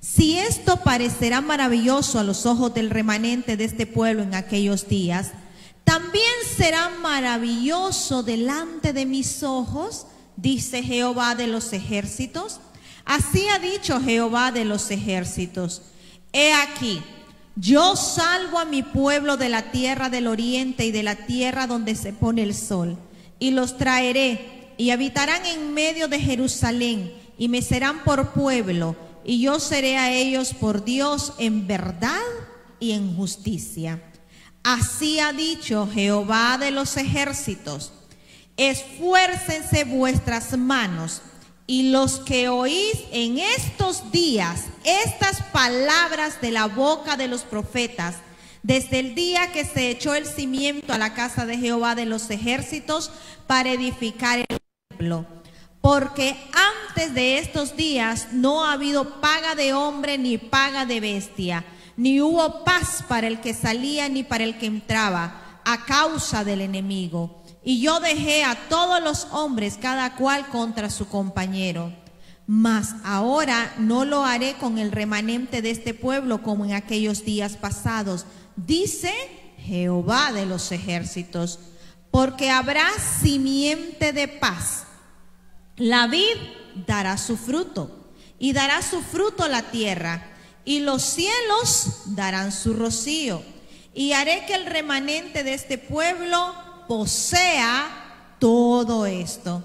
Si esto parecerá maravilloso a los ojos del remanente de este pueblo en aquellos días, también será maravilloso delante de mis ojos, dice Jehová de los ejércitos. Así ha dicho Jehová de los ejércitos: he aquí, yo salvo a mi pueblo de la tierra del oriente y de la tierra donde se pone el sol, y los traeré, y habitarán en medio de Jerusalén, y me serán por pueblo, y yo seré a ellos por Dios en verdad y en justicia. Así ha dicho Jehová de los ejércitos: esfuércense vuestras manos, y los que oís en estos días estas palabras de la boca de los profetas, desde el día que se echó el cimiento a la casa de Jehová de los ejércitos para edificar el templo. Porque antes de estos días no ha habido paga de hombre ni paga de bestia, ni hubo paz para el que salía ni para el que entraba, a causa del enemigo. Y yo dejé a todos los hombres, cada cual contra su compañero. Mas ahora no lo haré con el remanente de este pueblo como en aquellos días pasados, dice Jehová de los ejércitos. Porque habrá simiente de paz. La vid dará su fruto, y dará su fruto la tierra, y los cielos darán su rocío. Y haré que el remanente de este pueblo posea todo esto.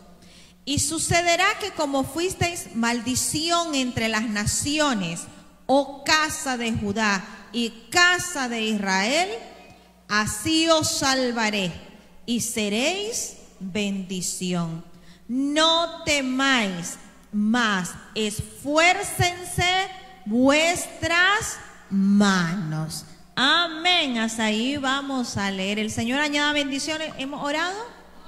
Y sucederá que como fuisteis maldición entre las naciones, oh casa de Judá y casa de Israel, así os salvaré y seréis bendición. No temáis, mas esfuércense vuestras manos. Amén. Hasta ahí vamos a leer. El Señor añada bendiciones. ¿Hemos orado?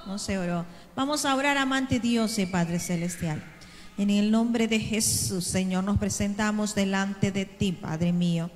No se oró. Vamos a orar, amante Dios y Padre Celestial. En el nombre de Jesús, Señor, nos presentamos delante de ti, Padre mío.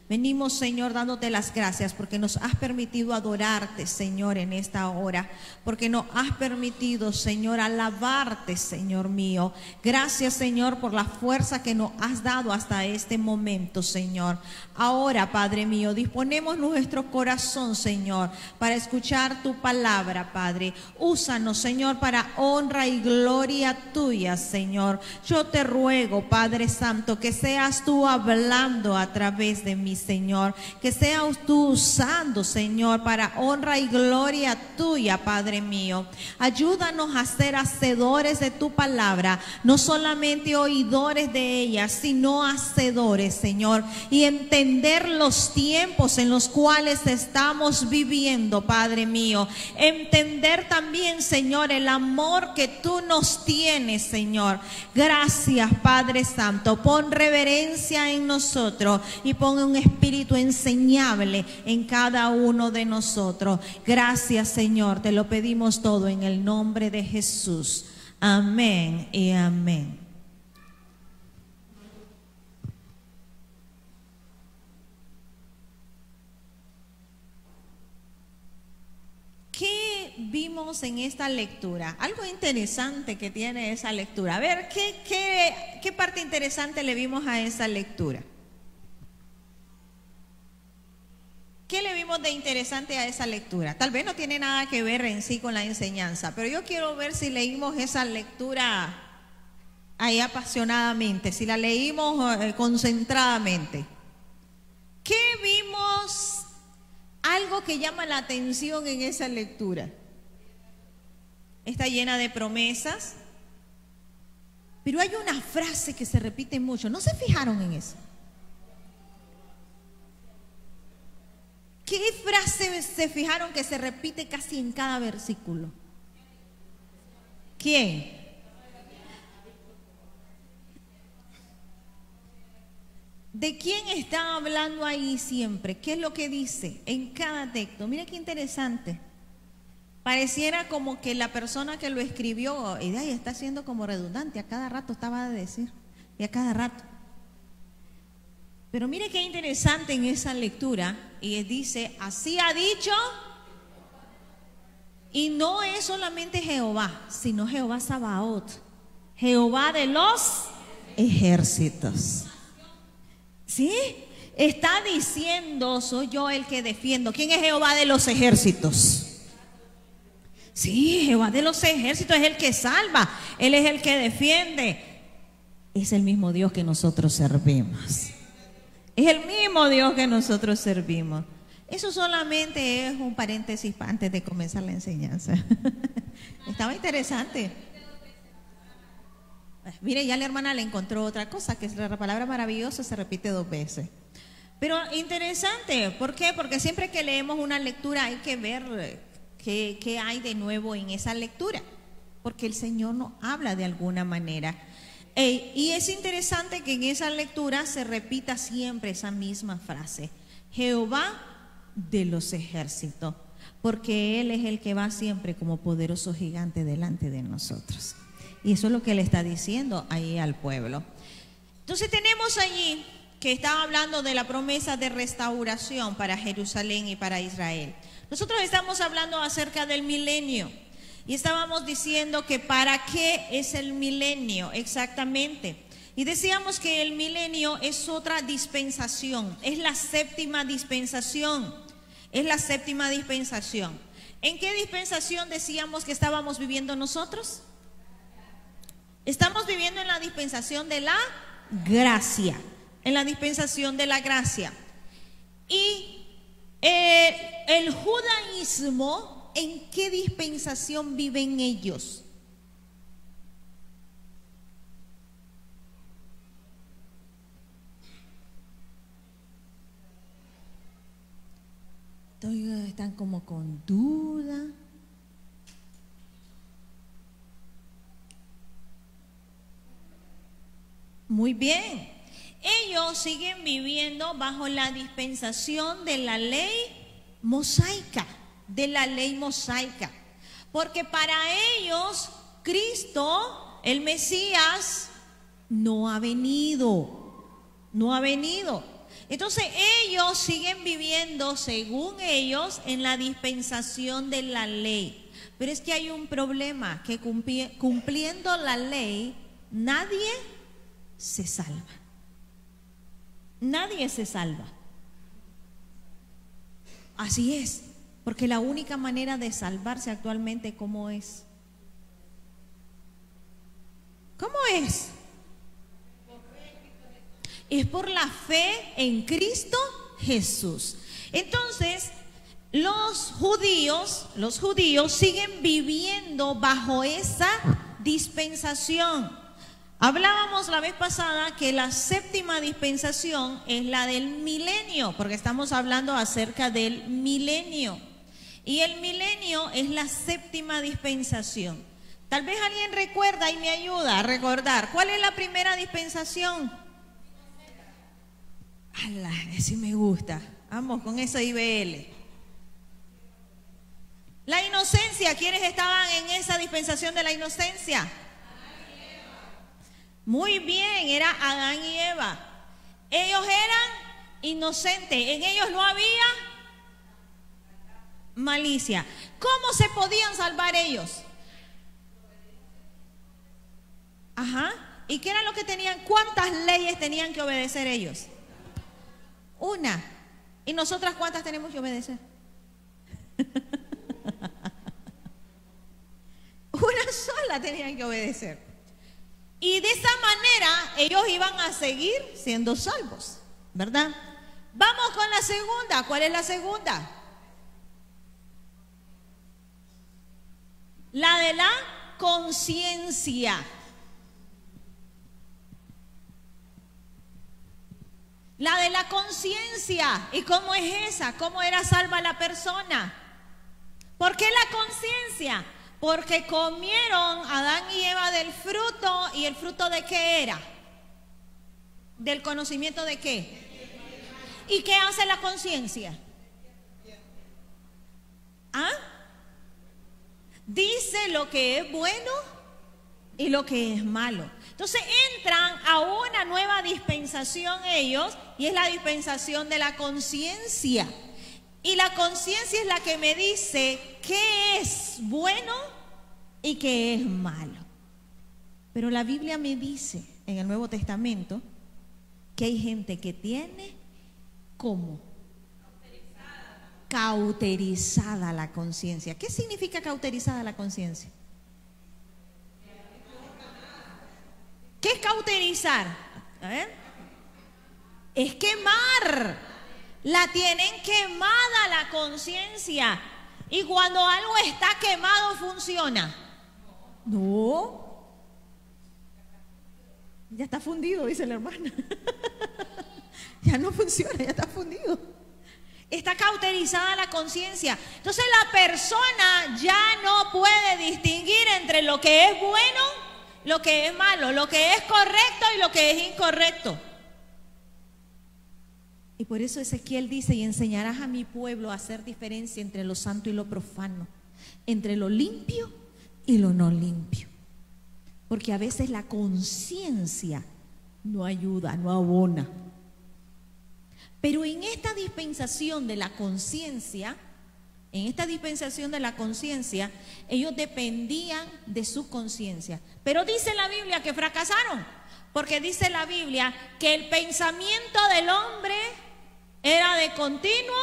Venimos, Señor, dándote las gracias porque nos has permitido adorarte, Señor, en esta hora, porque nos has permitido, Señor, alabarte, Señor mío. Gracias, Señor, por la fuerza que nos has dado hasta este momento, Señor. Ahora, Padre mío, disponemos nuestro corazón, Señor, para escuchar tu palabra, Padre. Úsanos, Señor, para honra y gloria tuya, Señor. Yo te ruego, Padre Santo, que seas tú hablando a través de mí, Señor, que seas tú usando, Señor, para honra y gloria tuya, Padre mío. Ayúdanos a ser hacedores de tu palabra, no solamente oidores de ella, sino hacedores, Señor, y entender los tiempos en los cuales estamos viviendo, Padre mío. Entender también, Señor, el amor que tú nos tienes, Señor. Gracias, Padre Santo. Pon reverencia en nosotros y pon un espíritu enseñable en cada uno de nosotros. Gracias, Señor, te lo pedimos todo en el nombre de Jesús. Amén y amén. ¿Qué vimos en esta lectura? Algo interesante que tiene esa lectura. A ver, ¿qué parte interesante le vimos a esa lectura? ¿Qué le vimos de interesante a esa lectura? Tal vez no tiene nada que ver en sí con la enseñanza, pero yo quiero ver si leímos esa lectura ahí apasionadamente, si la leímos concentradamente. ¿Qué vimos? Algo que llama la atención en esa lectura. Está llena de promesas, pero hay una frase que se repite mucho. ¿No se fijaron en eso? ¿Qué frase se fijaron que se repite casi en cada versículo? ¿Quién? ¿De quién está hablando ahí siempre? ¿Qué es lo que dice en cada texto? Mira qué interesante. Pareciera como que la persona que lo escribió, y de ahí está siendo como redundante, a cada rato estaba a decir, y a cada rato. Pero mire qué interesante en esa lectura, y dice, así ha dicho, y no es solamente Jehová, sino Jehová Sabaoth, Jehová de los ejércitos. ¿Sí? Está diciendo, soy yo el que defiendo. ¿Quién es Jehová de los ejércitos? Sí, Jehová de los ejércitos es el que salva. Él es el que defiende. Es el mismo Dios que nosotros servimos. Es el mismo Dios que nosotros servimos. Eso solamente es un paréntesis antes de comenzar la enseñanza. Estaba interesante. Mire, ya la hermana le encontró otra cosa, que es la palabra maravillosa se repite 2 veces. Pero interesante, ¿por qué? Porque siempre que leemos una lectura hay que ver qué hay de nuevo en esa lectura, porque el Señor nos habla de alguna manera. Y es interesante que en esa lectura se repita siempre esa misma frase: Jehová de los ejércitos, porque Él es el que va siempre como poderoso gigante delante de nosotros. Y eso es lo que le está diciendo ahí al pueblo. Entonces tenemos allí que está hablando de la promesa de restauración para Jerusalén y para Israel. Nosotros estamos hablando acerca del milenio y estábamos diciendo que para qué es el milenio exactamente. Y decíamos que el milenio es otra dispensación, es la séptima dispensación, es la séptima dispensación. ¿En qué dispensación decíamos que estábamos viviendo nosotros? Estamos viviendo en la dispensación de la gracia, en la dispensación de la gracia. Y el judaísmo, ¿en qué dispensación viven ellos? Están como con duda. Muy bien. Ellos siguen viviendo bajo la dispensación de la ley mosaica, porque para ellos Cristo, el Mesías, no ha venido. Entonces ellos siguen viviendo, según ellos, en la dispensación de la ley. Pero es que hay un problema, que cumpliendo la ley, nadie se salva. Nadie se salva. Así es, porque la única manera de salvarse actualmente, ¿cómo es? ¿Cómo es? Es por la fe en Cristo Jesús. Entonces, los judíos siguen viviendo bajo esa dispensación. Hablábamos la vez pasada que la séptima dispensación es la del milenio, porque estamos hablando acerca del milenio. Y el milenio es la séptima dispensación. Tal vez alguien recuerda y me ayuda a recordar. ¿Cuál es la primera dispensación? ¡Hala! Ese me gusta. Vamos con esa IBL. La inocencia. ¿Quiénes estaban en esa dispensación de la inocencia? Muy bien, era Adán y Eva. Ellos eran inocentes, en ellos no había malicia. ¿Cómo se podían salvar ellos? Ajá. ¿Y qué era lo que tenían? ¿Cuántas leyes tenían que obedecer ellos? Una. ¿Y nosotras cuántas tenemos que obedecer? Una sola tenían que obedecer. Y de esa manera ellos iban a seguir siendo salvos, ¿verdad? Vamos con la segunda. ¿Cuál es la segunda? La de la conciencia. La de la conciencia. ¿Y cómo es esa? ¿Cómo era salva la persona? ¿Por qué la conciencia? Porque comieron Adán y Eva del fruto. ¿Y el fruto de qué era? ¿Del conocimiento de qué? ¿Y qué hace la conciencia? ¿Ah? Dice lo que es bueno y lo que es malo. Entonces entran a una nueva dispensación ellos, y es la dispensación de la conciencia. Y la conciencia es la que me dice qué es bueno y qué es malo. Pero la Biblia me dice en el Nuevo Testamento que hay gente que tiene como cauterizada la conciencia. ¿Qué significa cauterizada la conciencia? ¿Qué es cauterizar? A ver. Es quemar. La tienen quemada la conciencia. Y cuando algo está quemado, ¿funciona? No. Ya está fundido, dice la hermana. Ya no funciona, ya está fundido. Está cauterizada la conciencia. Entonces la persona ya no puede distinguir entre lo que es bueno, lo que es malo, lo que es correcto y lo que es incorrecto. Y por eso Ezequiel dice: y enseñarás a mi pueblo a hacer diferencia entre lo santo y lo profano, entre lo limpio y lo no limpio. Porque a veces la conciencia no ayuda, no abona. Pero en esta dispensación de la conciencia, ellos dependían de su conciencia. Pero dice la Biblia que fracasaron, porque dice la Biblia que el pensamiento del hombre era de continuo.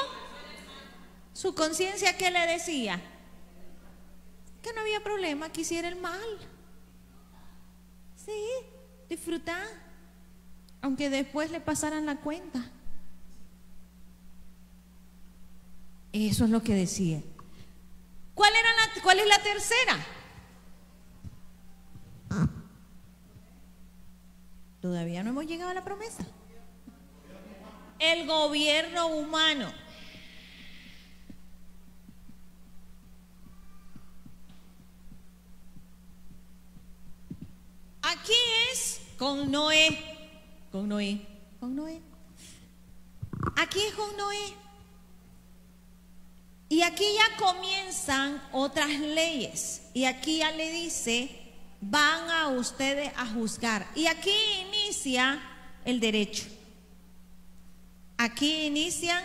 Su conciencia, ¿qué le decía? Que no había problema, que hiciera el mal. Sí, disfrutar, aunque después le pasaran la cuenta. Eso es lo que decía. ¿Cuál es la tercera? Todavía no hemos llegado a la promesa. El gobierno humano. Aquí es con Noé. Aquí es con Noé. Y aquí ya comienzan otras leyes. Y aquí ya le dice: van a ustedes a juzgar. Y aquí inicia el derecho. Aquí inician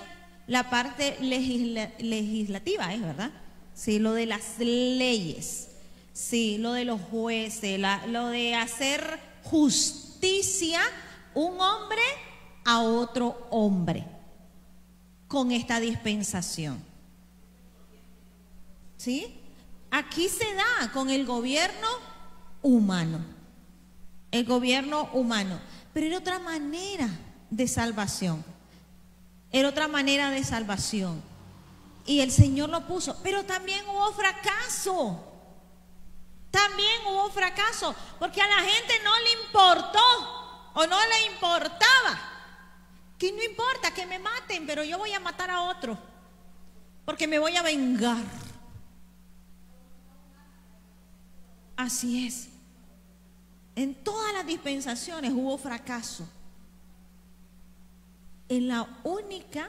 la parte legislativa, ¿es verdad? Sí, lo de las leyes. Sí, lo de los jueces, lo de hacer justicia un hombre a otro hombre con esta dispensación. ¿Sí? Aquí se da con el gobierno humano. El gobierno humano. Pero era otra manera de salvación. Era otra manera de salvación. Y el Señor lo puso. Pero también hubo fracaso. También hubo fracaso. Porque a la gente no le importó o no le importaba. Que no importa que me maten, pero yo voy a matar a otro. Porque me voy a vengar. Así es. En todas las dispensaciones hubo fracaso. En la única,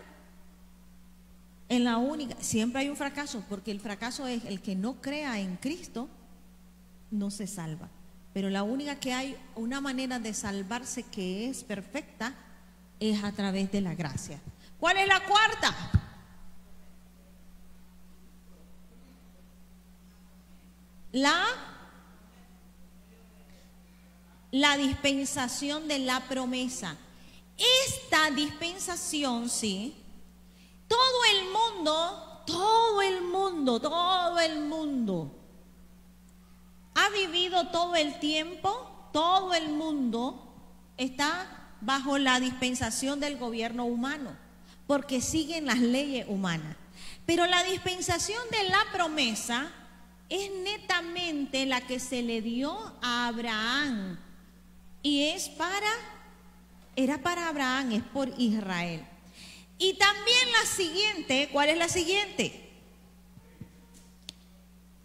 siempre hay un fracaso, porque el fracaso es el que no crea en Cristo, no se salva. Pero la única que hay una manera de salvarse que es perfecta es a través de la gracia. ¿Cuál es la cuarta? La dispensación de la promesa. Esta dispensación, sí, todo el mundo ha vivido todo el tiempo, todo el mundo está bajo la dispensación del gobierno humano, porque siguen las leyes humanas. Pero la dispensación de la promesa es netamente la que se le dio a Abraham. Y era para Abraham, es por Israel. Y también la siguiente, ¿cuál es la siguiente?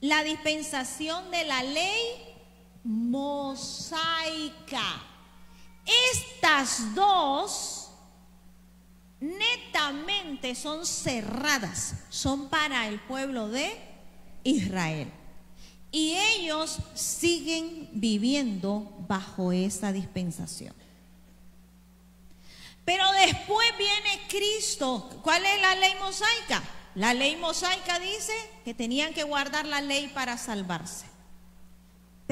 La dispensación de la ley mosaica. Estas dos netamente son cerradas, son para el pueblo de Israel. Y ellos siguen viviendo bajo esa dispensación. Pero después viene Cristo. ¿Cuál es la ley mosaica? La ley mosaica dice que tenían que guardar la ley para salvarse.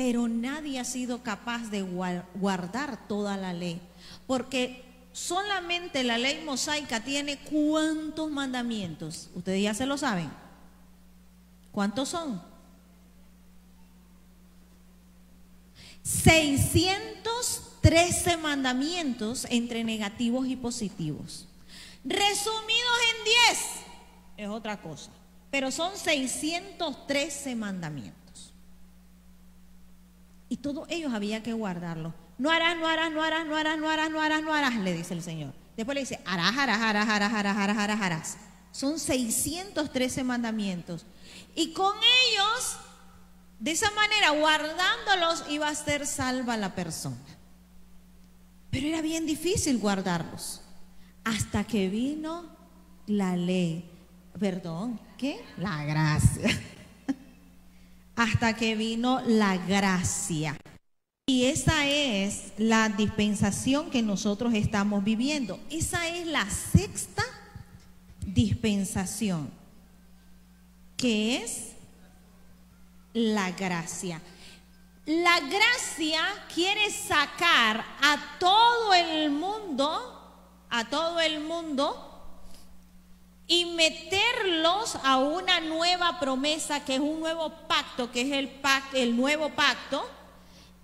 pero nadie ha sido capaz de guardar toda la ley, porque solamente la ley mosaica tiene ¿cuántos mandamientos? Ustedes ya se lo saben. ¿Cuántos son? 613 mandamientos entre negativos y positivos. Resumidos en 10 es otra cosa, pero son 613 mandamientos. Y todos ellos había que guardarlos. No harás, no harás, no harás, no harás, no harás, no harás, no harás, le dice el Señor. Después le dice, harás, harás, harás, harás, harás, harás, harás, harás. Son 613 mandamientos. Y con ellos, de esa manera, guardándolos, iba a ser salva la persona. Pero era bien difícil guardarlos. Hasta que vino la ley. Perdón, ¿qué? La gracia. Hasta que vino la gracia. Y esa es la dispensación que nosotros estamos viviendo. Esa es la sexta dispensación, que es la gracia. La gracia quiere sacar a todo el mundo, y meterlos a una nueva promesa, que es un nuevo pacto, que es el nuevo pacto,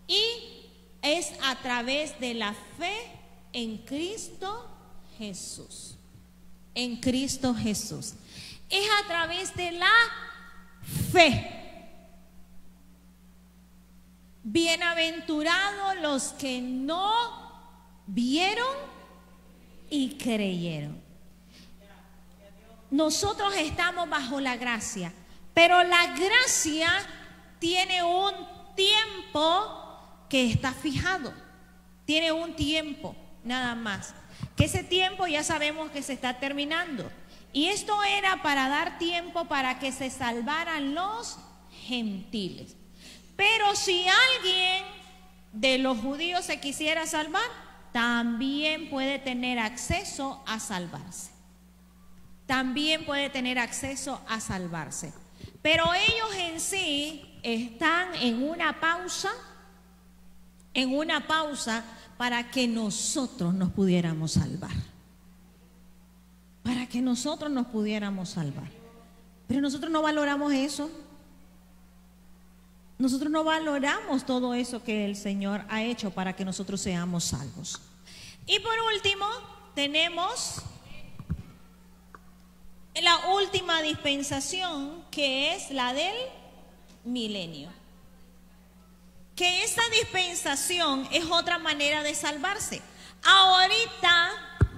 y es a través de la fe en Cristo Jesús. En Cristo Jesús. Es a través de la fe. Bienaventurados los que no vieron y creyeron. Nosotros estamos bajo la gracia, pero la gracia tiene un tiempo que está fijado. Tiene un tiempo nada más, que ese tiempo ya sabemos que se está terminando. Y esto era para dar tiempo para que se salvaran los gentiles. Pero si alguien de los judíos se quisiera salvar, también puede tener acceso a salvarse. También puede tener acceso a salvarse. Pero ellos en sí están en una pausa para que nosotros nos pudiéramos salvar. Para que nosotros nos pudiéramos salvar. Pero nosotros no valoramos eso. Nosotros no valoramos todo eso que el Señor ha hecho para que nosotros seamos salvos. Y por último, tenemos la última dispensación, que es la del milenio. Que esa dispensación es otra manera de salvarse. Ahorita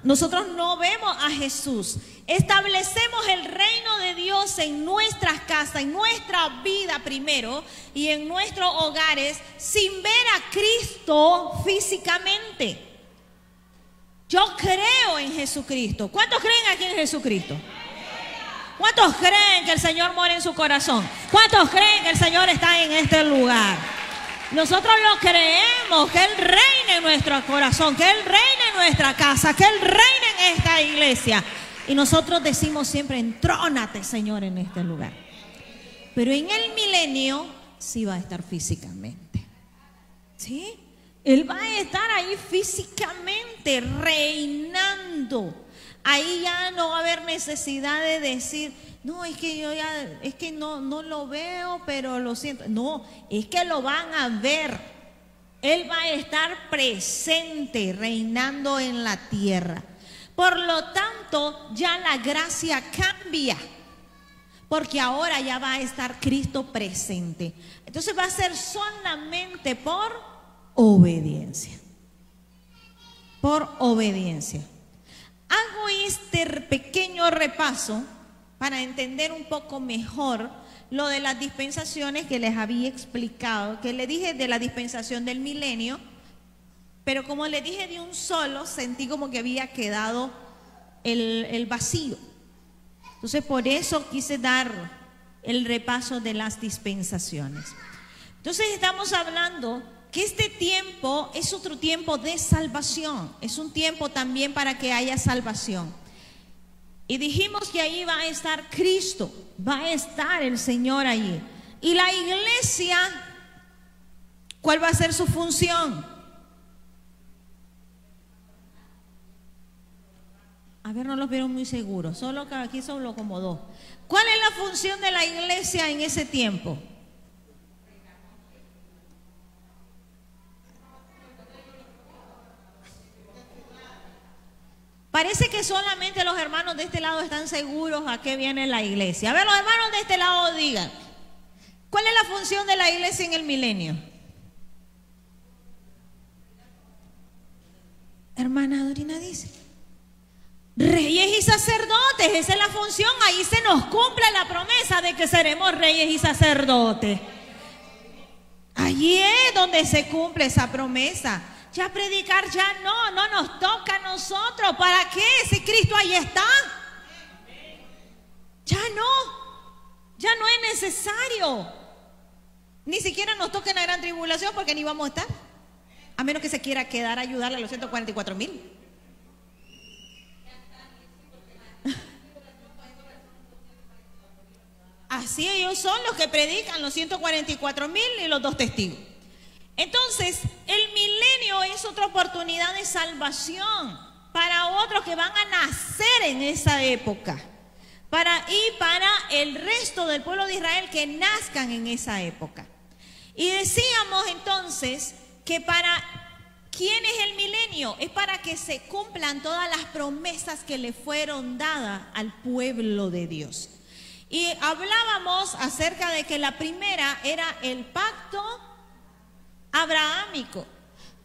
nosotros no vemos a Jesús. Establecemos el reino de Dios en nuestras casas, en nuestra vida primero y en nuestros hogares, sin ver a Cristo físicamente. Yo creo en Jesucristo. ¿Cuántos creen aquí en Jesucristo? ¿Cuántos creen que el Señor mora en su corazón? ¿Cuántos creen que el Señor está en este lugar? Nosotros lo creemos, que Él reina en nuestro corazón, que Él reina en nuestra casa, que Él reina en esta iglesia. Y nosotros decimos siempre, entrónate, Señor, en este lugar. Pero en el milenio sí va a estar físicamente. ¿Sí? Él va a estar ahí físicamente, reinando. Ahí ya no va a haber necesidad de decir, no, es que yo ya, es que no lo veo, pero lo siento. No, es que lo van a ver. Él va a estar presente, reinando en la tierra. Por lo tanto, ya la gracia cambia, porque ahora ya va a estar Cristo presente. Entonces va a ser solamente por obediencia. Por obediencia. Hago este pequeño repaso para entender un poco mejor lo de las dispensaciones que les había explicado, que le dije de la dispensación del milenio, pero como le dije de un solo, sentí como que había quedado el vacío. Entonces por eso quise dar el repaso de las dispensaciones. Entonces estamos hablando que este tiempo es otro tiempo de salvación, es un tiempo también para que haya salvación. Y dijimos que ahí va a estar Cristo, va a estar el Señor allí. Y la iglesia ¿Cuál va a ser su función? A ver, no los vieron muy seguros, solo que aquí solo como dos. ¿Cuál es la función de la iglesia en ese tiempo? Parece que solamente los hermanos de este lado están seguros a qué viene la iglesia. A ver, los hermanos de este lado digan, ¿cuál es la función de la iglesia en el milenio? Hermana Dorina dice, reyes y sacerdotes, esa es la función. Ahí se nos cumple la promesa de que seremos reyes y sacerdotes. Allí es donde se cumple esa promesa. Ya predicar ya no nos toca a nosotros. ¿Para qué? Si Cristo ahí está. Ya no es necesario. Ni siquiera nos toca en la gran tribulación porque ni vamos a estar. A menos que se quiera quedar a ayudarle a los 144,000. Así ellos son los que predican, los 144,000 y los 2 testigos. Entonces, el milenio es otra oportunidad de salvación para otros que van a nacer en esa época. Y para el resto del pueblo de Israel que nazcan en esa época. Y decíamos entonces que para ¿quién es el milenio? Es para que se cumplan todas las promesas que le fueron dadas al pueblo de Dios. Y hablábamos acerca de que la primera era el pacto abrahámico.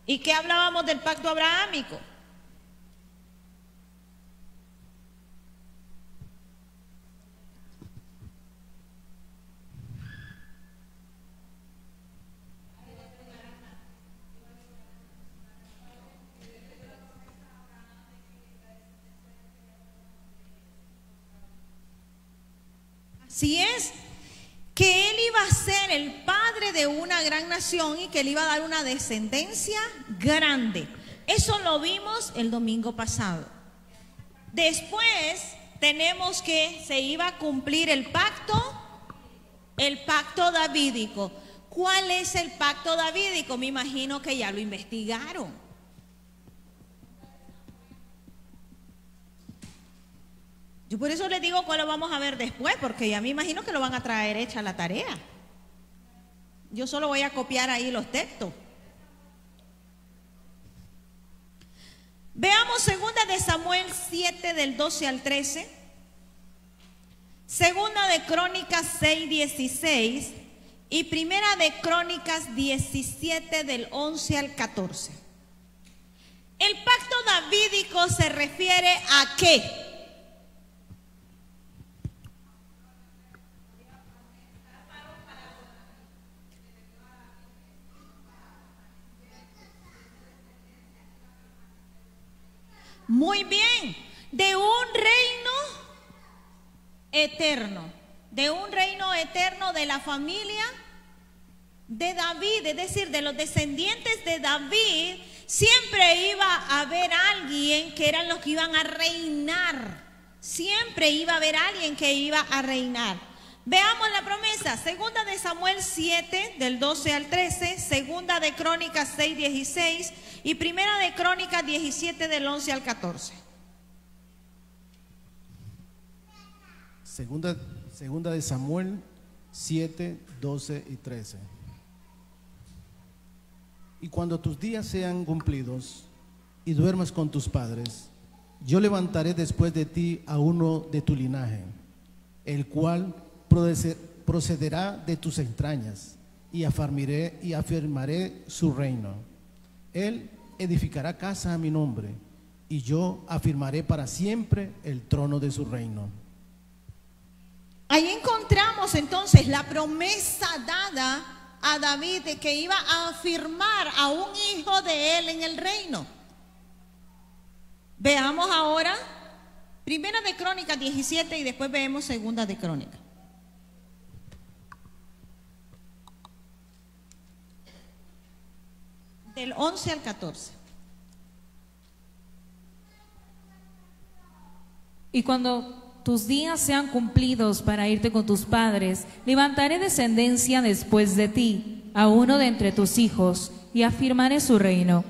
¿Y qué hablábamos del pacto abrahámico? Así es, que él iba a ser el padre de una gran nación y que le iba a dar una descendencia grande. Eso lo vimos el domingo pasado. Después tenemos que se iba a cumplir el pacto davídico. ¿Cuál es el pacto davídico? Me imagino que ya lo investigaron. Yo por eso les digo cuál lo vamos a ver después, porque ya me imagino que lo van a traer hecha la tarea. Yo solo voy a copiar ahí los textos. Veamos segunda de Samuel 7 del 12 al 13. Segunda de Crónicas 6, 16. Y primera de Crónicas 17 del 11 al 14. El pacto davídico se refiere a ¿qué? Muy bien, de un reino eterno, de la familia de David, es decir, de los descendientes de David. Siempre iba a haber alguien que eran los que iban a reinar, siempre iba a haber alguien que iba a reinar. Veamos la promesa, segunda de Samuel 7 del 12 al 13, segunda de Crónicas 6, 16 y primera de Crónicas 17 del 11 al 14. Segunda de Samuel 7, 12 y 13. Y cuando tus días sean cumplidos y duermas con tus padres, yo levantaré después de ti a uno de tu linaje, el cual procederá de tus entrañas, y afirmaré su reino. Él edificará casa a mi nombre, y yo afirmaré para siempre el trono de su reino. Ahí encontramos entonces la promesa dada a David de que iba a afirmar a un hijo de él en el reino. Veamos ahora primera de Crónicas 17 y después vemos segunda de Crónicas. Del 11 al 14. Y cuando tus días sean cumplidos para irte con tus padres, levantaré descendencia después de ti, a uno de entre tus hijos, y afirmaré su reino.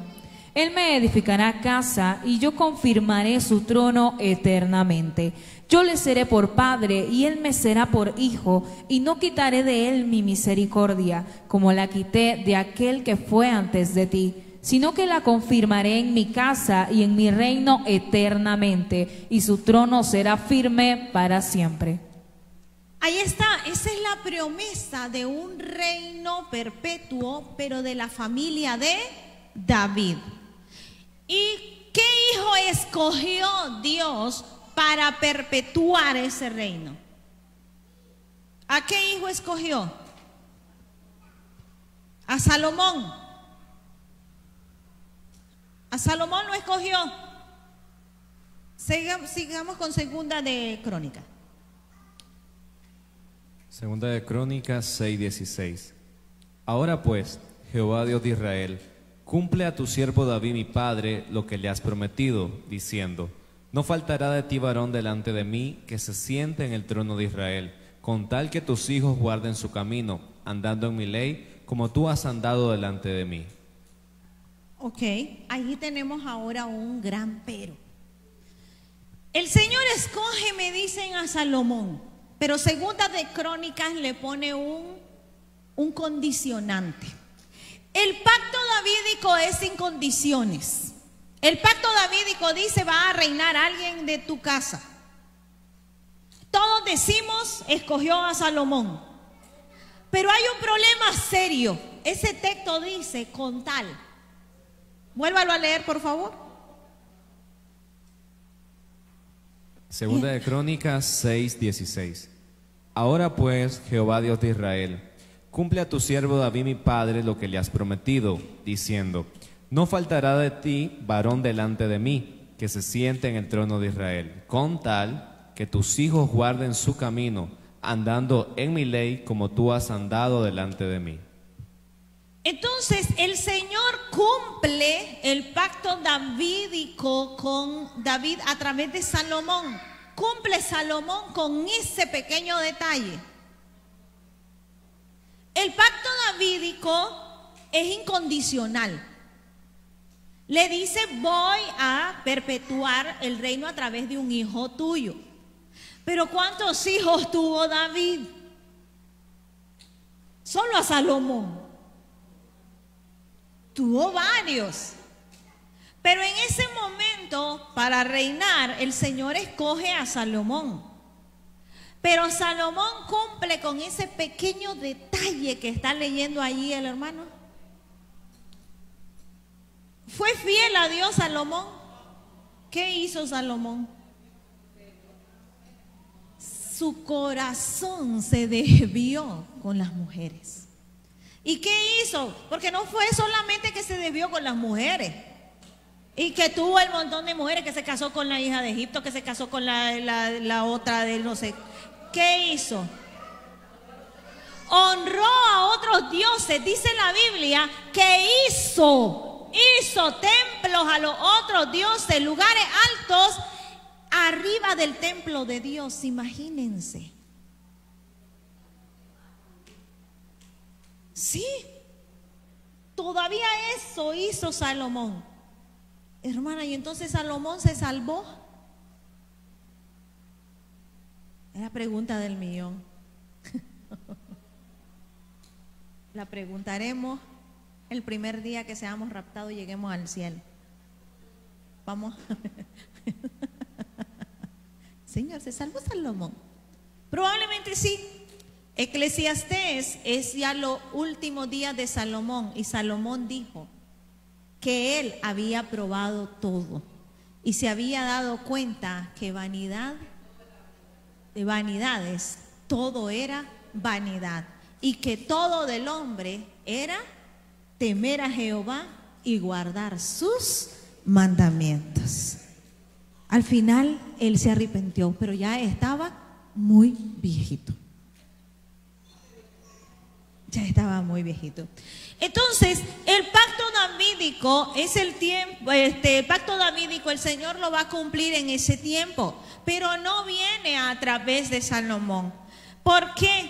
Él me edificará casa, y yo confirmaré su trono eternamente. Yo le seré por padre, y él me será por hijo, y no quitaré de él mi misericordia, como la quité de aquel que fue antes de ti, sino que la confirmaré en mi casa y en mi reino eternamente, y su trono será firme para siempre. Ahí está, esa es la promesa de un reino perpetuo, pero de la familia de David. ¿Y qué hijo escogió Dios para perpetuar ese reino? ¿A qué hijo escogió? A Salomón. A Salomón lo escogió. Sigamos con Segunda de Crónicas. Segunda de Crónicas 6:16. Ahora pues, Jehová Dios de Israel, cumple a tu siervo David mi padre lo que le has prometido, diciendo: no faltará de ti varón delante de mí que se siente en el trono de Israel, con tal que tus hijos guarden su camino, andando en mi ley, como tú has andado delante de mí. Ok, ahí tenemos ahora un gran pero. El Señor escoge, me dicen, a Salomón, pero Segunda de Crónicas le pone un condicionante. El pacto davídico es sin condiciones. El pacto davídico dice: va a reinar alguien de tu casa. Todos decimos, escogió a Salomón. Pero hay un problema serio. Ese texto dice, con tal. Vuélvalo a leer, por favor. Segunda de Crónicas 6:16. Ahora pues, Jehová Dios de Israel, cumple a tu siervo David mi padre lo que le has prometido, diciendo: no faltará de ti varón delante de mí, que se siente en el trono de Israel, con tal que tus hijos guarden su camino, andando en mi ley, como tú has andado delante de mí. Entonces el Señor cumple el pacto davídico con David a través de Salomón. Cumple Salomón con ese pequeño detalle. El pacto davídico es incondicional. Le dice: voy a perpetuar el reino a través de un hijo tuyo. Pero ¿cuántos hijos tuvo David? Solo a Salomón. Tuvo varios. Pero en ese momento, para reinar, el Señor escoge a Salomón. Pero Salomón cumple con ese pequeño detalle que está leyendo allí el hermano. ¿Fue fiel a Dios Salomón? ¿Qué hizo Salomón? Su corazón se desvió con las mujeres. ¿Y qué hizo? Porque no fue solamente que se desvió con las mujeres y que tuvo el montón de mujeres, que se casó con la hija de Egipto, que se casó con la otra de no sé. ¿Qué hizo? Honró a otros dioses. Dice la Biblia que hizo templos a los otros dioses, lugares altos arriba del templo de Dios. Imagínense. Sí, todavía eso hizo Salomón. Hermana, y entonces Salomón se salvó. Es la pregunta del millón. La preguntaremos el primer día que seamos raptados y lleguemos al cielo. Vamos. Señor, ¿se salvó Salomón? Probablemente sí. Eclesiastés es ya los últimos días de Salomón, y Salomón dijo que él había probado todo y se había dado cuenta que vanidad de vanidades, todo era vanidad, y que todo del hombre era temer a Jehová y guardar sus mandamientos. Al final él se arrepintió, pero ya estaba muy viejito. Ya estaba muy viejito. Entonces, el pacto davídico es el tiempo, el pacto davídico el Señor lo va a cumplir en ese tiempo, pero no viene a través de Salomón. ¿Por qué?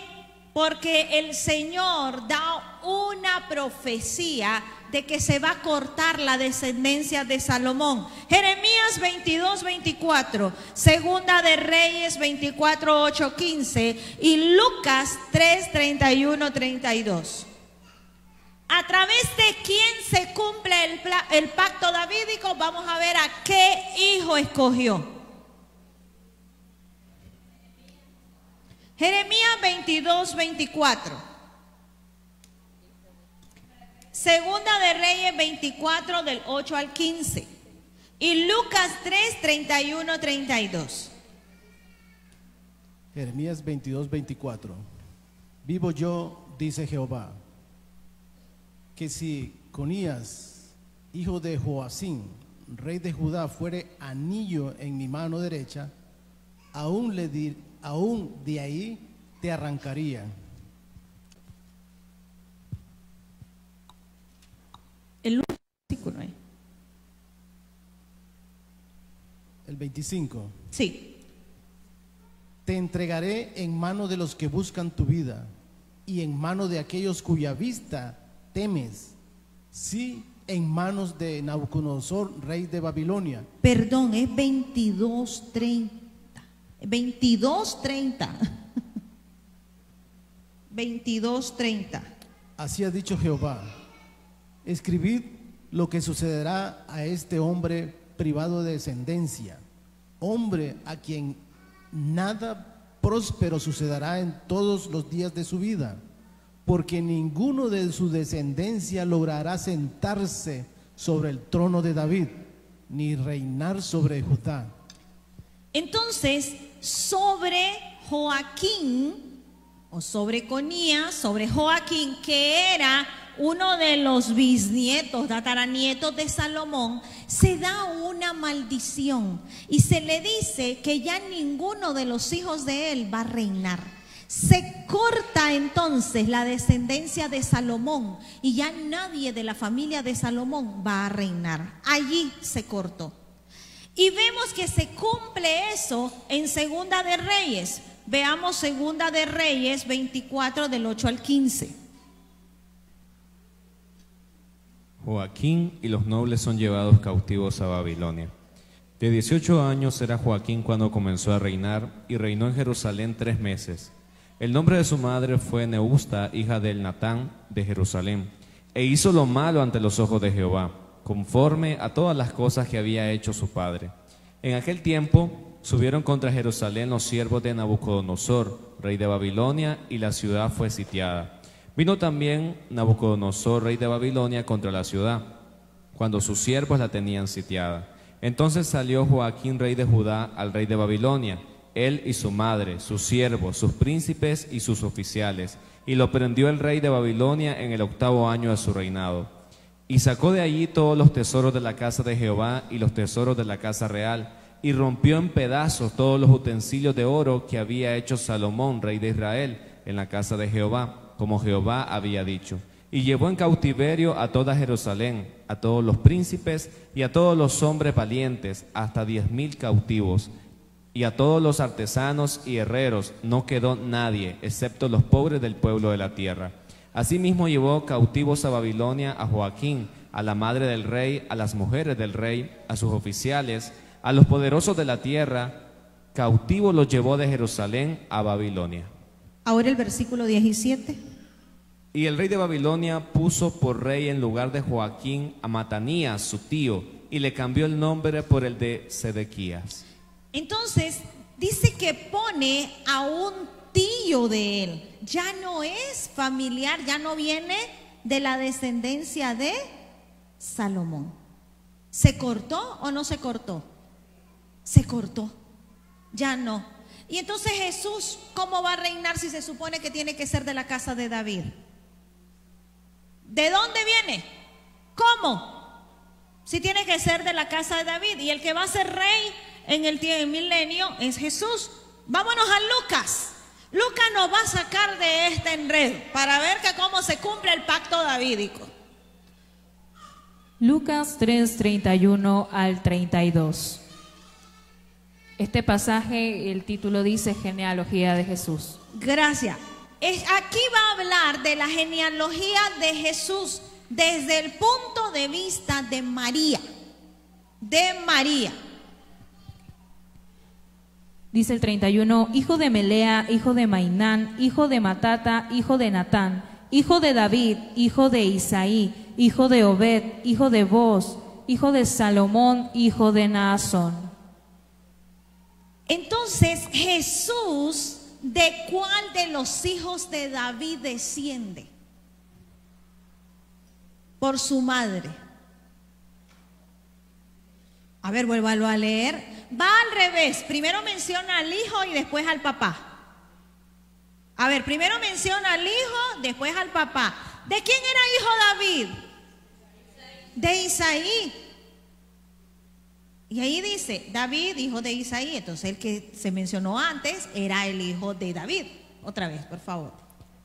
porque el Señor da una profecía de que se va a cortar la descendencia de Salomón. Jeremías 22, 24, Segunda de Reyes 24, 8, 15 y Lucas 3, 31, 32. A través de quién se cumple el pacto davídico, vamos a ver a qué hijo escogió. Jeremías 22, 24. Segunda de Reyes 24 del 8 al 15 y Lucas 3, 31, 32. Jeremías 22, 24. Vivo yo, dice Jehová, que si Conías, hijo de Joacim, rey de Judá, fuere anillo en mi mano derecha, aún de ahí te arrancaría. El último versículo ahí. El 25. Sí. Te entregaré en mano de los que buscan tu vida y en mano de aquellos cuya vista temes, sí, en manos de Nabucodonosor, rey de Babilonia. Perdón, es 22:30. 22:30. 22:30. Así ha dicho Jehová. Escribid lo que sucederá a este hombre privado de descendencia, hombre a quien nada próspero sucederá en todos los días de su vida, porque ninguno de su descendencia logrará sentarse sobre el trono de David, ni reinar sobre Judá. Entonces, sobre Joaquín, o sobre Conías, sobre Joaquín, que era uno de los bisnietos, tataranietos de Salomón, se da una maldición y se le dice que ya ninguno de los hijos de él va a reinar. Se corta entonces la descendencia de Salomón y ya nadie de la familia de Salomón va a reinar. Allí se cortó. Y vemos que se cumple eso en Segunda de Reyes. Veamos Segunda de Reyes 24 del 8 al 15. Joaquín y los nobles son llevados cautivos a Babilonia. De 18 años era Joaquín cuando comenzó a reinar y reinó en Jerusalén 3 meses. El nombre de su madre fue Neusta, hija de Elnatán de Jerusalén, e hizo lo malo ante los ojos de Jehová, conforme a todas las cosas que había hecho su padre. En aquel tiempo subieron contra Jerusalén los siervos de Nabucodonosor, rey de Babilonia, y la ciudad fue sitiada. Vino también Nabucodonosor, rey de Babilonia, contra la ciudad, cuando sus siervos la tenían sitiada. Entonces salió Joaquín, rey de Judá, al rey de Babilonia, él y su madre, sus siervos, sus príncipes y sus oficiales, y lo prendió el rey de Babilonia en el 8º año de su reinado. Y sacó de allí todos los tesoros de la casa de Jehová y los tesoros de la casa real, y rompió en pedazos todos los utensilios de oro que había hecho Salomón, rey de Israel, en la casa de Jehová, como Jehová había dicho. Y llevó en cautiverio a toda Jerusalén, a todos los príncipes y a todos los hombres valientes, hasta 10,000 cautivos. Y a todos los artesanos y herreros no quedó nadie, excepto los pobres del pueblo de la tierra. Asimismo llevó cautivos a Babilonia a Joaquín, a la madre del rey, a las mujeres del rey, a sus oficiales, a los poderosos de la tierra. Cautivos los llevó de Jerusalén a Babilonia. Ahora el versículo 17. Y el rey de Babilonia puso por rey en lugar de Joaquín a Matanías, su tío, y le cambió el nombre por el de Sedequías. Entonces, dice que pone a un tío de él. Ya no es familiar, ya no viene de la descendencia de Salomón. ¿Se cortó o no se cortó? Se cortó. Ya no. Y entonces Jesús, ¿cómo va a reinar si se supone que tiene que ser de la casa de David? ¿De dónde viene? ¿Cómo? Si tiene que ser de la casa de David. Y el que va a ser rey en el milenio es Jesús. Vámonos a Lucas. Lucas nos va a sacar de este enredo para ver que cómo se cumple el pacto davídico. Lucas 3, 31 al 32. Este pasaje, el título dice genealogía de Jesús. Gracias. Aquí va a hablar de la genealogía de Jesús desde el punto de vista de María. De María. Dice el 31, hijo de Melea, hijo de Mainán, hijo de Matata, hijo de Natán, hijo de David, hijo de Isaí, hijo de Obed, hijo de Boz, hijo de Salomón, hijo de Naasón. Entonces, Jesús, ¿de cuál de los hijos de David desciende? Por su madre. A ver, vuélvalo a leer. Va al revés. Primero menciona al hijo y después al papá. A ver, primero menciona al hijo, después al papá. ¿De quién era hijo David? De Isaí. Y ahí dice, David, hijo de Isaí. Entonces el que se mencionó antes era el hijo de David. Otra vez, por favor.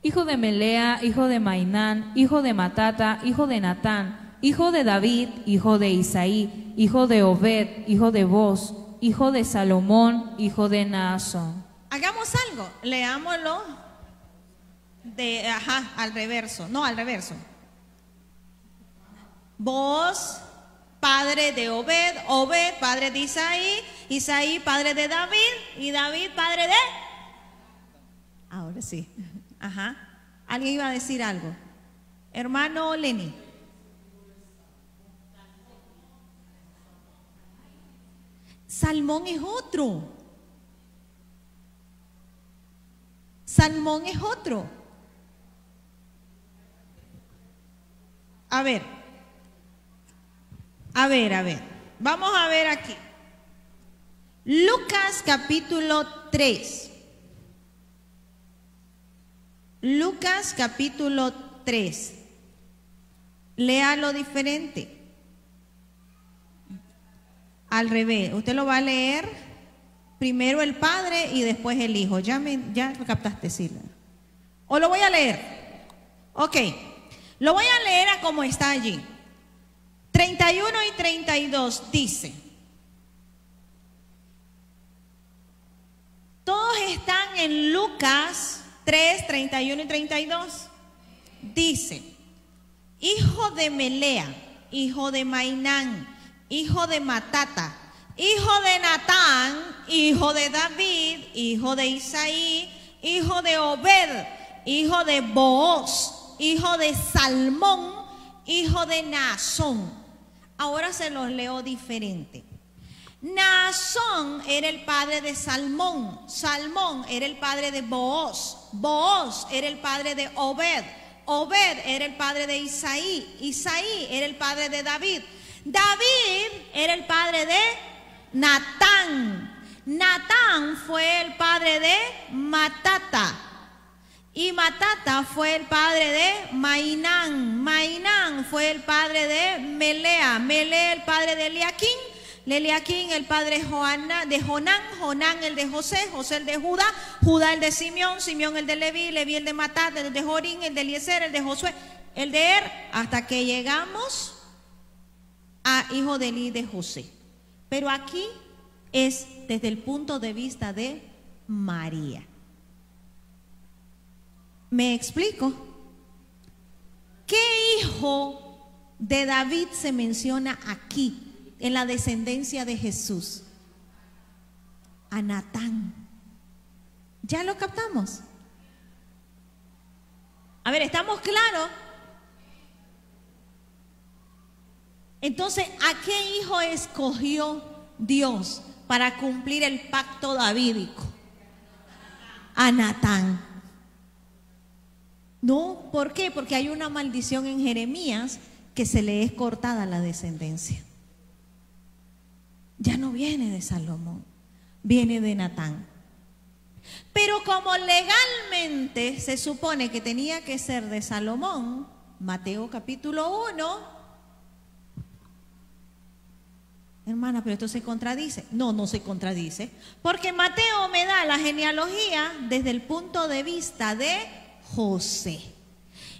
Hijo de Melea, hijo de Mainán, hijo de Matata, hijo de Natán, hijo de David, hijo de Isaí, hijo de Obed, hijo de Boz, hijo de Salomón, hijo de Naasón. Hagamos algo, leámoslo al reverso. No, al reverso. Boz, padre de Obed, Obed, padre de Isaí, Isaí, padre de David, y David, padre de... Ahora sí. Ajá. ¿Alguien iba a decir algo? Hermano Lenny. Salmón es otro. Salmón es otro. A ver. Vamos a ver aquí. Lucas capítulo 3. Lucas capítulo 3. Léalo diferente. Al revés. Usted lo va a leer primero el padre y después el hijo. Ya lo captaste, Silvia. ¿O lo voy a leer? Ok. Lo voy a leer a como está allí. 31 y 32 dice. Todos están en Lucas 3, 31 y 32. Dice, hijo de Melea, hijo de Mainán, hijo de Matata, hijo de Natán, hijo de David, hijo de Isaí, hijo de Obed, hijo de Booz, hijo de Salmón, hijo de Naasón. Ahora se los leo diferente. Naasón era el padre de Salmón, Salmón era el padre de Booz, Booz era el padre de Obed, Obed era el padre de Isaí, Isaí era el padre de David, David era el padre de Natán, Natán fue el padre de Matata, y Matata fue el padre de Mainán, Mainán fue el padre de Melea, Melea el padre de Eliaquín, Eliaquín el padre de Jonán, Jonán el de José, José el de Judá, Judá el de Simeón, Simeón el de Leví, Leví el de Matat, el de Jorín, el de Eliezer, el de Josué, el de Er, hasta que llegamos a hijo de Eli de José. Pero aquí es desde el punto de vista de María. ¿Me explico? ¿Qué hijo de David se menciona aquí en la descendencia de Jesús? A Natán. ¿Ya lo captamos? A ver, ¿estamos claros? Entonces, ¿a qué hijo escogió Dios para cumplir el pacto davídico? A Natán. No, ¿por qué? Porque hay una maldición en Jeremías que se le es cortada la descendencia. Ya no viene de Salomón, viene de Natán. Pero como legalmente se supone que tenía que ser de Salomón, Mateo capítulo 1, hermana, pero esto se contradice. No, no se contradice, porque Mateo me da la genealogía desde el punto de vista de José.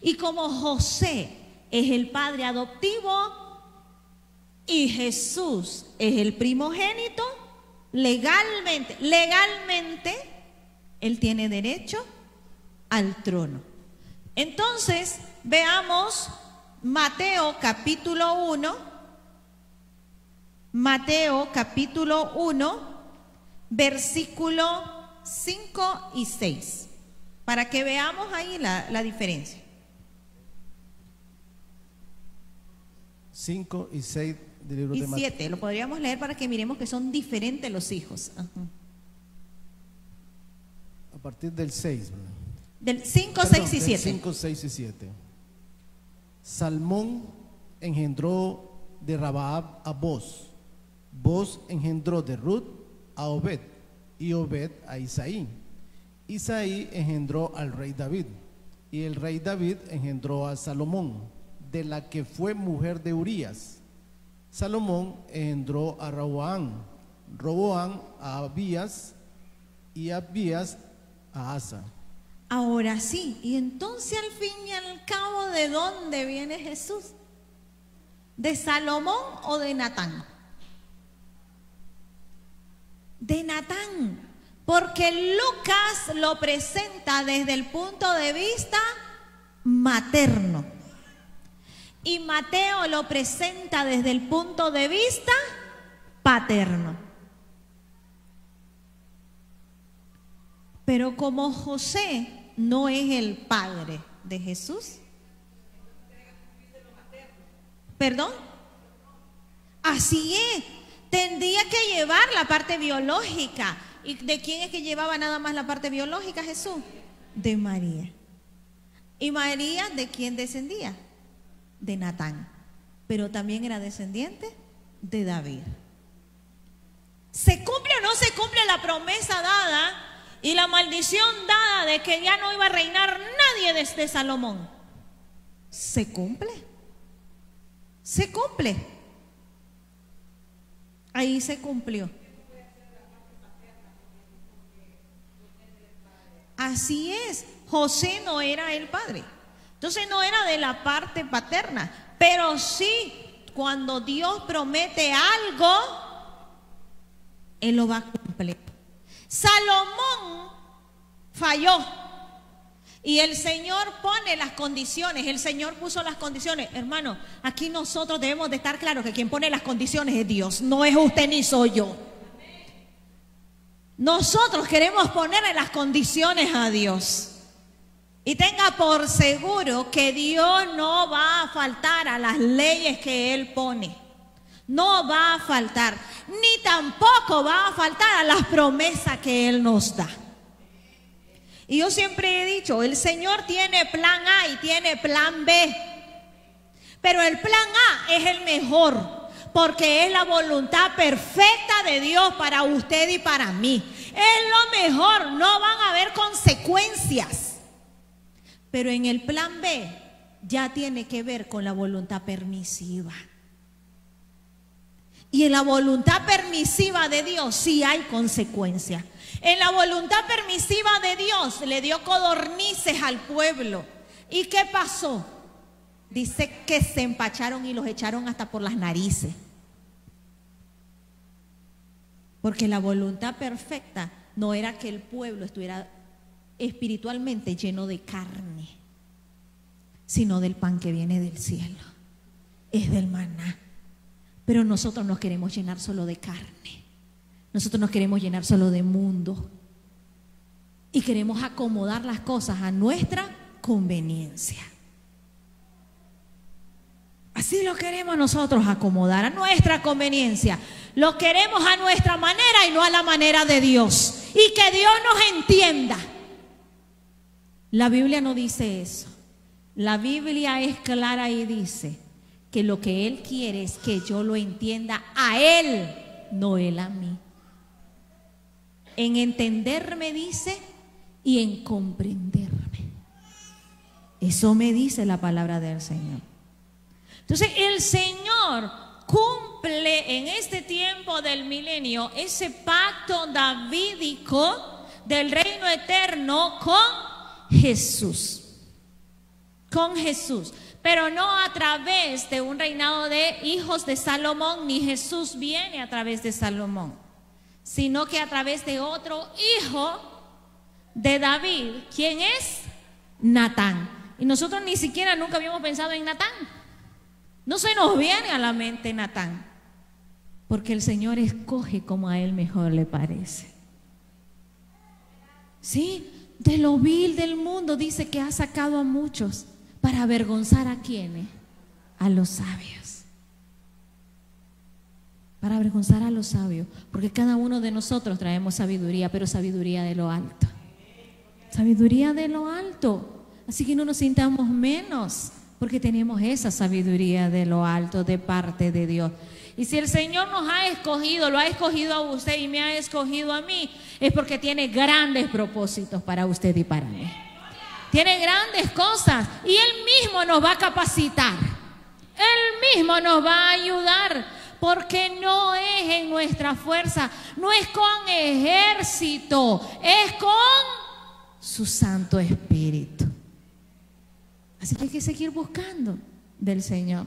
Y como José es el padre adoptivo y Jesús es el primogénito, legalmente, él tiene derecho al trono. Entonces, veamos Mateo capítulo 1, Mateo capítulo 1, versículo 5 y 6, para que veamos ahí la diferencia. 5 y 6 del libro Y de Mateo. 7, lo podríamos leer para que miremos que son diferentes los hijos. Ajá. A partir del 6, ¿verdad? Del 5, Perdón, 6 y del 7. 5, 6 y 7. Salmón engendró de Rabab a Boz. Boz engendró de Ruth a Obed, y Obed a Isaí. Isaí engendró al rey David, y el rey David engendró a Salomón, de la que fue mujer de Urías. Salomón engendró a Roboam, Roboam a Abías, y Abías a Asa. Ahora sí, y entonces al fin y al cabo, ¿de dónde viene Jesús? ¿De Salomón o de Natán? De Natán, porque Lucas lo presenta desde el punto de vista materno y Mateo lo presenta desde el punto de vista paterno. Pero como José no es el padre de Jesús, ¿perdón? Así es, tendría que llevar la parte biológica. ¿Y de quién es que llevaba nada más la parte biológica Jesús? De María. ¿Y María de quién descendía? De Natán. Pero también era descendiente de David. ¿Se cumple o no se cumple la promesa dada y la maldición dada de que ya no iba a reinar nadie desde Salomón? ¿Se cumple? Se cumple. Ahí se cumplió. Así es, José no era el padre, entonces no era de la parte paterna, pero sí, cuando Dios promete algo, Él lo va a cumplir. Salomón falló y el Señor pone las condiciones, el Señor puso las condiciones. Hermano, aquí nosotros debemos de estar claros que quien pone las condiciones es Dios, no es usted ni soy yo. Nosotros queremos ponerle las condiciones a Dios. Y tenga por seguro que Dios no va a faltar a las leyes que Él pone. No va a faltar. Ni tampoco va a faltar a las promesas que Él nos da. Y yo siempre he dicho, el Señor tiene plan A y tiene plan B. Pero el plan A es el mejor, porque es la voluntad perfecta de Dios para usted y para mí. Es lo mejor, no van a haber consecuencias. Pero en el plan B ya tiene que ver con la voluntad permisiva. Y en la voluntad permisiva de Dios sí hay consecuencias. En la voluntad permisiva de Dios le dio codornices al pueblo. ¿Y qué pasó? Dice que se empacharon y los echaron hasta por las narices. Porque la voluntad perfecta no era que el pueblo estuviera espiritualmente lleno de carne, sino del pan que viene del cielo. Es del maná. Pero nosotros nos queremos llenar solo de carne. Nosotros nos queremos llenar solo de mundo. Y queremos acomodar las cosas a nuestra conveniencia. Así lo queremos nosotros acomodar a nuestra conveniencia. Lo queremos a nuestra manera y no a la manera de Dios. Y que Dios nos entienda. La Biblia no dice eso. La Biblia es clara y dice que lo que Él quiere es que yo lo entienda a Él, no Él a mí. En entenderme dice y en comprenderme. Eso me dice la palabra del Señor. Entonces el Señor cumple en este tiempo del milenio ese pacto davídico del reino eterno con Jesús. Con Jesús. Pero no a través de un reinado de hijos de Salomón, ni Jesús viene a través de Salomón, sino que a través de otro hijo de David. ¿Quién es? Natán. Y nosotros ni siquiera nunca habíamos pensado en Natán. No se nos viene a la mente Natán, porque el Señor escoge como a Él mejor le parece. Sí, de lo vil del mundo dice que ha sacado a muchos para avergonzar a quienes, a los sabios. Para avergonzar a los sabios, porque cada uno de nosotros traemos sabiduría, pero sabiduría de lo alto. Sabiduría de lo alto. Así que no nos sintamos menos, porque tenemos esa sabiduría de lo alto de parte de Dios. Y si el Señor nos ha escogido, lo ha escogido a usted y me ha escogido a mí, es porque tiene grandes propósitos para usted y para mí. Tiene grandes cosas y Él mismo nos va a capacitar. Él mismo nos va a ayudar, porque no es en nuestra fuerza, no es con ejército, es con su Santo Espíritu. Así que hay que seguir buscando del Señor.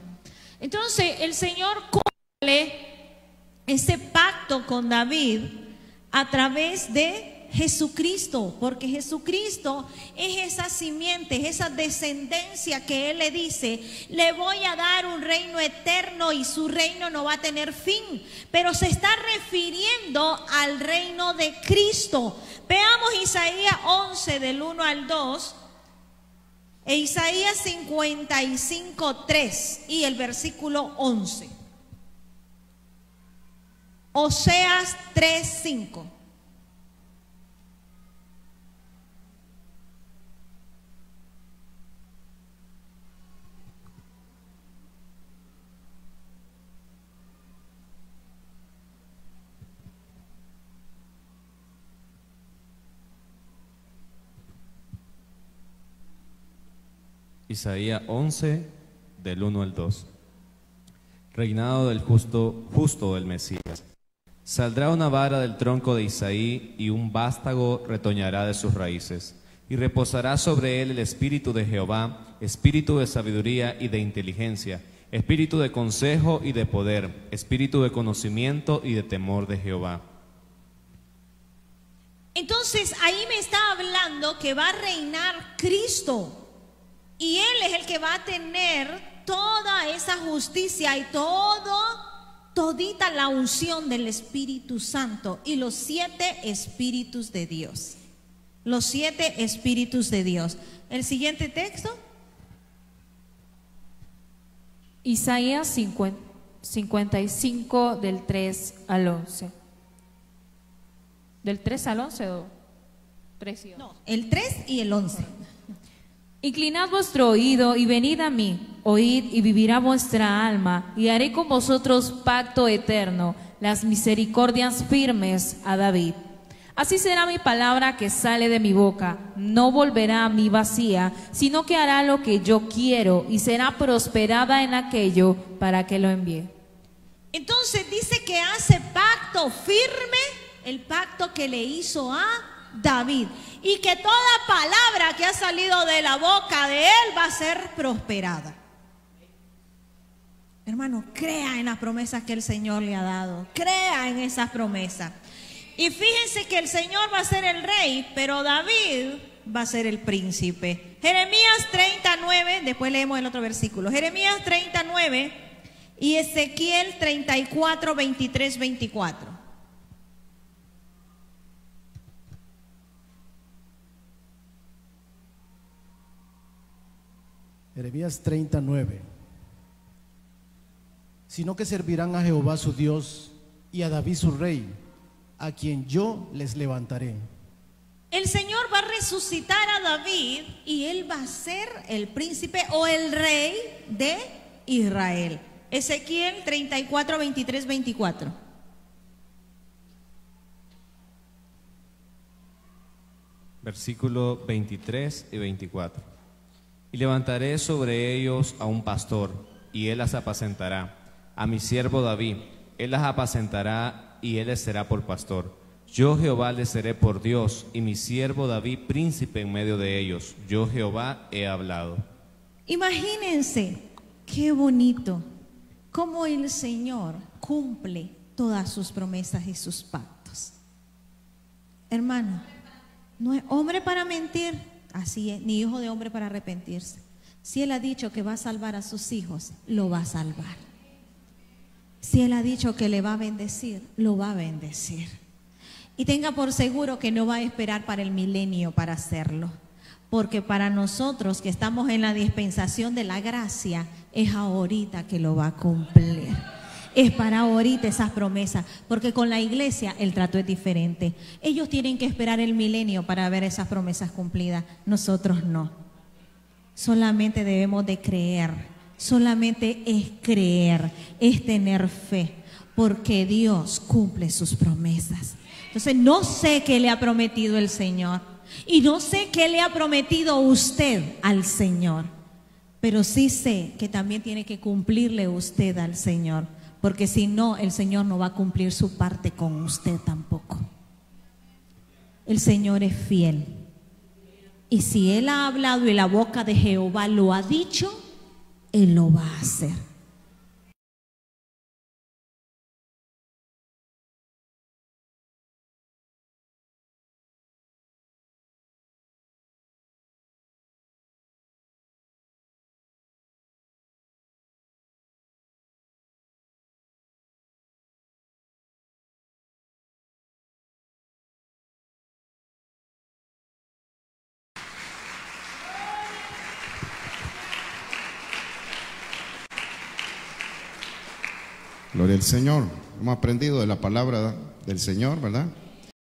Entonces el Señor cumple ese pacto con David a través de Jesucristo, porque Jesucristo es esa simiente, es esa descendencia que Él le dice: le voy a dar un reino eterno y su reino no va a tener fin. Pero se está refiriendo al reino de Cristo. Veamos Isaías 11 del 1 al 2 e Isaías 55, 3 y el versículo 11. Oseas 3, 5. Isaías 11, del 1 al 2. Reinado del justo del Mesías. Saldrá una vara del tronco de Isaí, y un vástago retoñará de sus raíces. Y reposará sobre él el espíritu de Jehová, espíritu de sabiduría y de inteligencia, espíritu de consejo y de poder, espíritu de conocimiento y de temor de Jehová. Entonces ahí me está hablando que va a reinar Cristo. Y Él es el que va a tener toda esa justicia y todita la unción del Espíritu Santo y los 7 espíritus de Dios. Los 7 espíritus de Dios. El siguiente texto. Isaías 55 del 3 al 11. ¿Del 3 al 11 o 3 y 11? No, el 3 y el 11. Inclinad vuestro oído y venid a mí, oíd y vivirá vuestra alma, y haré con vosotros pacto eterno, las misericordias firmes a David. Así será mi palabra que sale de mi boca, no volverá a mí vacía, sino que hará lo que yo quiero y será prosperada en aquello para que lo envíe. Entonces dice que hace pacto firme, el pacto que le hizo a David, y que toda palabra que ha salido de la boca de él va a ser prosperada. Hermano, crea en las promesas que el Señor le ha dado, crea en esas promesas. Y fíjense que el Señor va a ser el rey, pero David va a ser el príncipe. Jeremías 39, después leemos el otro versículo. Jeremías 39 y Ezequiel 34, 23, 24. Jeremías 39. Sino que servirán a Jehová su Dios y a David su rey, a quien yo les levantaré. El Señor va a resucitar a David y él va a ser el príncipe o el rey de Israel. Ezequiel 34, 23, 24. Versículo 23 y 24. Y levantaré sobre ellos a un pastor, y él las apacentará. A mi siervo David, él las apacentará, y él les será por pastor. Yo Jehová les seré por Dios, y mi siervo David príncipe en medio de ellos. Yo Jehová he hablado. Imagínense, qué bonito, cómo el Señor cumple todas sus promesas y sus pactos. Hermano, no es hombre para mentir, Así es, ni hijo de hombre para arrepentirse. Si Él ha dicho que va a salvar a sus hijos, lo va a salvar. Si Él ha dicho que le va a bendecir, lo va a bendecir. Y tenga por seguro que no va a esperar para el milenio para hacerlo. Porque para nosotros que estamos en la dispensación de la gracia, es ahorita que lo va a cumplir. Es para ahorita esas promesas, porque con la iglesia el trato es diferente. Ellos tienen que esperar el milenio para ver esas promesas cumplidas, nosotros no. Solamente debemos de creer, solamente es creer, es tener fe, porque Dios cumple sus promesas. Entonces no sé qué le ha prometido el Señor y no sé qué le ha prometido usted al Señor, pero sí sé que también tiene que cumplirle usted al Señor. Porque si no, el Señor no va a cumplir su parte con usted tampoco. El Señor es fiel. Y si Él ha hablado y la boca de Jehová lo ha dicho, Él lo va a hacer. Gloria al Señor. Hemos aprendido de la palabra del Señor, ¿verdad?